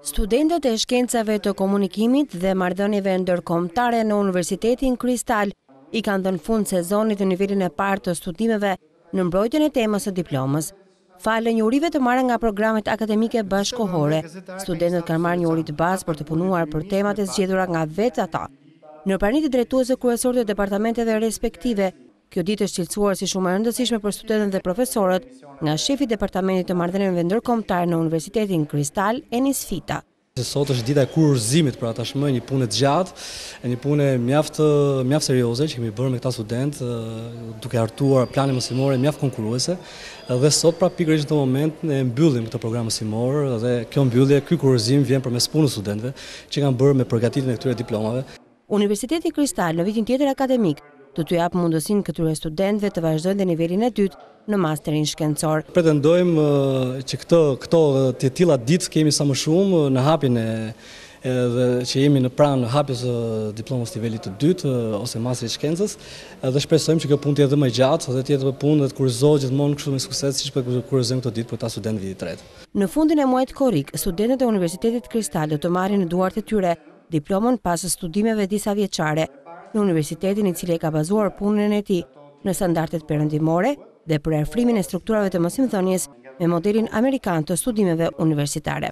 Studentët e shkencave të komunikimit dhe marrëdhënieve ndërkombëtare në Universitetin Kristal I kanë dhënë fund sezonit në nivelin e parë të studimeve në mbrojtjen e temës së diplomës. Falë njërive të marrë nga programet akademike bashkëkohore, studentët kanë marrë një uri të bazë për të punuar për temat e zgjedhura nga vetë ata. Në pranitë drejtuese kryesorë të departamenteve respektive, kjo ditë është cilësuar si shumë e rëndësishme për studentët dhe profesorët nga shefi I departamentit të marrëdhënieve ndërkombëtare në Universitetin Kristal, Enis Fita. Sot është dita e kurorëzimit për tashmë, një punë të gjatë, një punë mjaft serioze që kemi bërë me këta studentë, duke hartuar plane mësimore mjaft konkurruese. Dhe sot pra pikërisht në këtë moment ne mbyllim këtë program mësimor dhe kjo mbyllje, ky kurorëzim vjen përmes punës studentëve që kanë bërë me përgatitjen e këtyre diplomave. Universiteti Kristal në vitin tjetër akademik do t'u jap mundësinë këtyre studentëve të vazhdojnë në nivelin e dytë në masterin shkencor. Pretendojmë që këto të tilla ditë kemi sa më shumë në hapjen edhe që jemi në pranë hapjes së diplomës nivelit të dytë ose masterit shkencës dhe shpresojmë që kjo punë të jetë më gjatë dhe të jetë punë dhe të kurrizohet gjithmonë kështu me sukses siç po kurrizojmë këto ditë për ta studentë vitit të tretë. Në fundin e muajit korrik, studentët e Universitetit Kristal do të marrin në duart e tyre diplomën pas studimeve disa vjeçare në universitetin I cili ka bazuar punën e tij në standardet perëndimore dhe për afrimin e strukturave të mësimdhënies me modelin amerikan të studimeve universitare.